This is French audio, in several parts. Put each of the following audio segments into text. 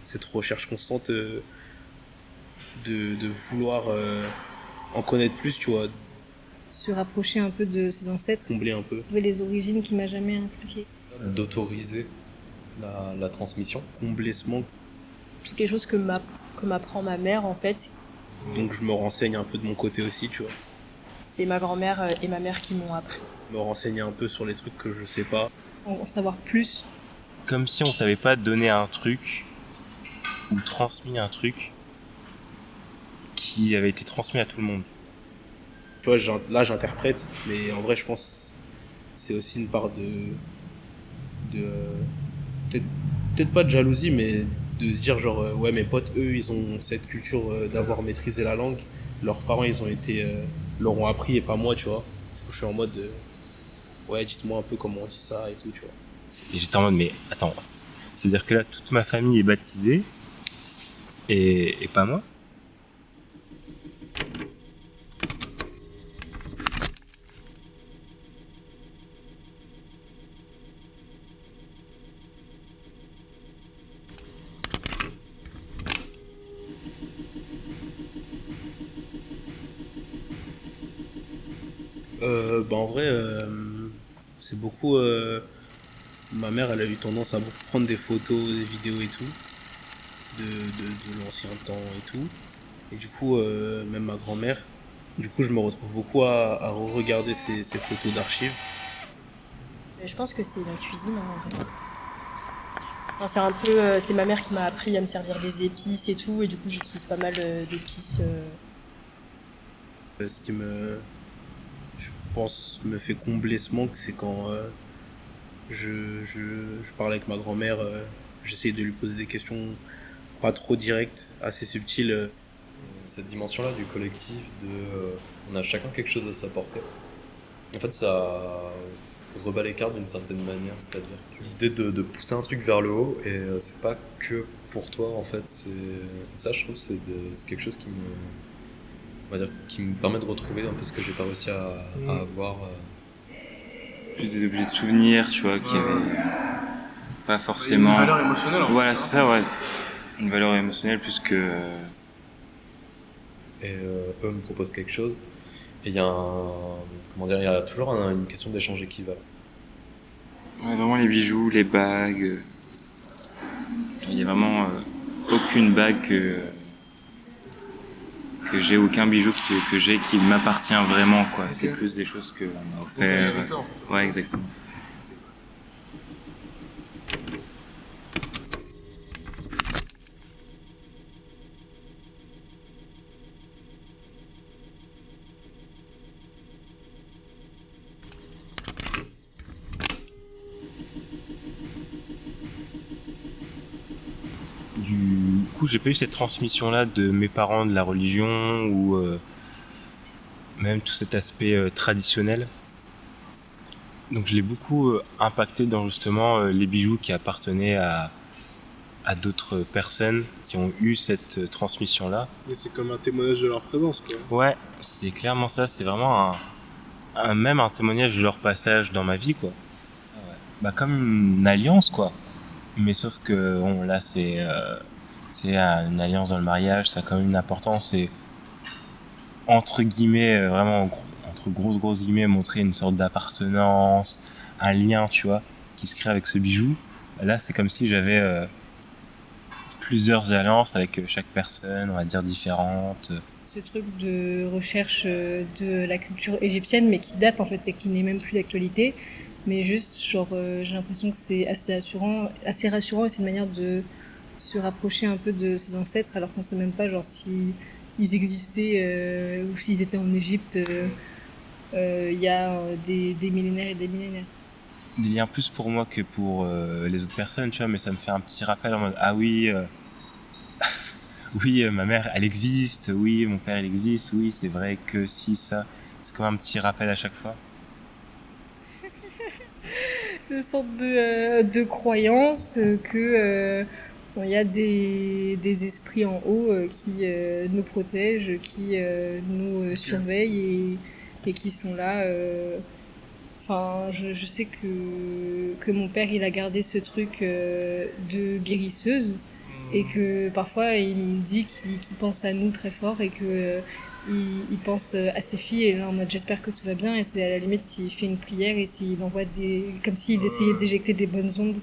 cette recherche constante de vouloir en connaître plus, tu vois, Se rapprocher un peu de ses ancêtres, combler un peu, trouver les origines qui m'a jamais impliquée. D'autoriser la transmission. combler ce manque. Toutes les choses que m'apprend ma mère, en fait, Donc je me renseigne un peu de mon côté aussi, tu vois. c'est ma grand-mère et ma mère qui m'ont appris. Me renseigner un peu sur les trucs que je sais pas. En savoir plus. Comme si on t'avait pas donné un truc ou transmis un truc qui avait été transmis à tout le monde. Tu vois, là j'interprète, mais en vrai je pense que c'est aussi une part de peut-être peut-être pas de jalousie, mais de se dire genre ouais, mes potes eux ils ont cette culture d'avoir maîtrisé la langue, leurs parents ils ont été leur ont appris et pas moi, tu vois. Du coup je suis en mode ouais, dites-moi un peu comment on dit ça et tout, tu vois. Et j'étais en mode, mais attends, c'est-à-dire que là, toute ma famille est baptisée et pas moi. Bah en vrai, c'est beaucoup. Ma mère, elle a eu tendance à beaucoup prendre des photos, des vidéos et tout, de l'ancien temps et tout. Et du coup, même ma grand-mère, du coup, je me retrouve beaucoup à regarder ces photos d'archives. Mais je pense que c'est la cuisine, hein, en vrai. Enfin, c'est un peu, c'est ma mère qui m'a appris à me servir des épices et tout, et du coup j'utilise pas mal d'épices. Ce qui je pense, me fait combler ce manque, c'est quand je parle avec ma grand-mère, j'essaye de lui poser des questions pas trop directes, assez subtiles. Cette dimension-là du collectif, on a chacun quelque chose à s'apporter. En fait, ça rebat les cartes d'une certaine manière, c'est-à-dire l'idée de pousser un truc vers le haut, et c'est pas que pour toi, en fait. Ça, je trouve, c'est quelque chose on va dire, qui me permet de retrouver un peu ce que j'ai pas réussi à avoir. Plus des objets de souvenirs, tu vois, qui avaient pas forcément... Une valeur émotionnelle, en fait. Voilà, c'est ça, ouais. Une valeur émotionnelle plus que... Et eux me proposent quelque chose, et il y a il y a toujours une question d'échange équivalent. Ouais, vraiment les bijoux, les bagues... Il y a vraiment aucune bague que j'ai, aucun bijou que j'ai qui m'appartient vraiment, quoi. Okay. C'est plus des choses qu'on m'a offert. Ouais, exactement. Du coup, j'ai pas eu cette transmission-là de mes parents de la religion ou même tout cet aspect traditionnel. Donc je l'ai beaucoup impacté dans justement les bijoux qui appartenaient à d'autres personnes qui ont eu cette transmission-là. Et c'est comme un témoignage de leur présence, quoi. Ouais, c'est clairement ça. C'était vraiment même un témoignage de leur passage dans ma vie, quoi. Ouais. Bah comme une alliance, quoi. Mais sauf que bon, là c'est une alliance dans le mariage, ça a quand même une importance et entre guillemets vraiment entre grosses guillemets montrer une sorte d'appartenance, un lien, tu vois, qui se crée avec ce bijou. Là c'est comme si j'avais plusieurs alliances avec chaque personne, on va dire différente. Ce truc de recherche de la culture égyptienne, mais qui date en fait et qui n'est même plus d'actualité. Mais juste, genre, j'ai l'impression que c'est assez rassurant et c'est une manière de se rapprocher un peu de ses ancêtres, alors qu'on sait même pas, genre, si ils existaient ou s'ils étaient en Égypte il y a des millénaires et des millénaires. Des liens plus pour moi que pour les autres personnes, tu vois, mais ça me fait un petit rappel en mode, ah oui, oui, ma mère, elle existe, oui, mon père, il existe, oui, c'est vrai que si, ça, c'est comme un petit rappel à chaque fois. Une sorte de croyance que il y a des esprits en haut qui nous protègent, qui nous surveillent et qui sont là Enfin, je sais que mon père, il a gardé ce truc de guérisseuse et que parfois il me dit qu'il pense à nous très fort et que il pense à ses filles et là en mode j'espère que tout va bien et c'est à la limite s'il fait une prière et s'il envoie comme s'il essayait d'éjecter des bonnes ondes.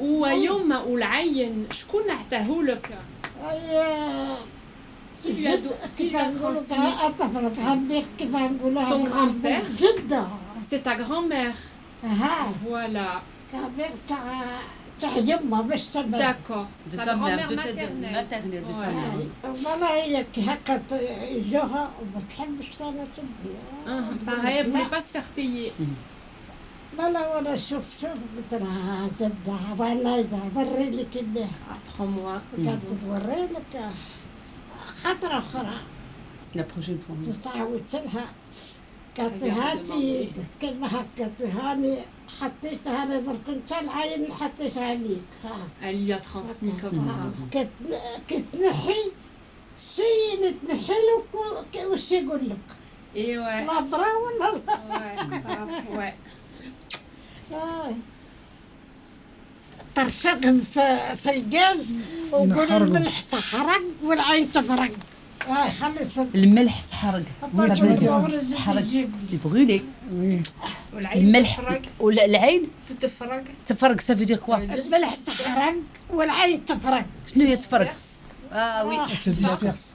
ويوم والعين شكون عطاهولك؟ كيف نقولوا أطفالك عمك كيف نقولوا Ton grand-père? جدة C'est ta grand-mère. ها Voilà. عمك تاع يما باش تبع D'accord. De Sa sa mère, grand-mère de sa maternelle. maternelle, de sa Ouais. maman. والله هي كي هكا يجوها وما تحبش انا تدي Pareil, elle voulait pas se faire payer. والله وانا شوف قلت لها جدة والله إذا وري لك بها Apprends-moi. كانت توري لك خطرة أخرى La prochaine fois. تستعودت لها قالت لي هاتي كيما هكا هاني حطيتها انا اذا كنت العين حطيتها عليك ها Elle lui a transmis comme ça. كتنحي الشيء اللي تنحي له وش يقول لك Et ouais. لا برا ولا لا Ouais. Ouais. ترشقهم في الجاز وقول الملح تحرق والعين تفرق خلص الملح تحرق. تحرق. سي بغولي. الملح والعين تتفرق تفرق. ça veut dire quoi؟ الملح تحرق والعين تفرق شنو هي تفرق؟ Ah oui. Elle se disperse.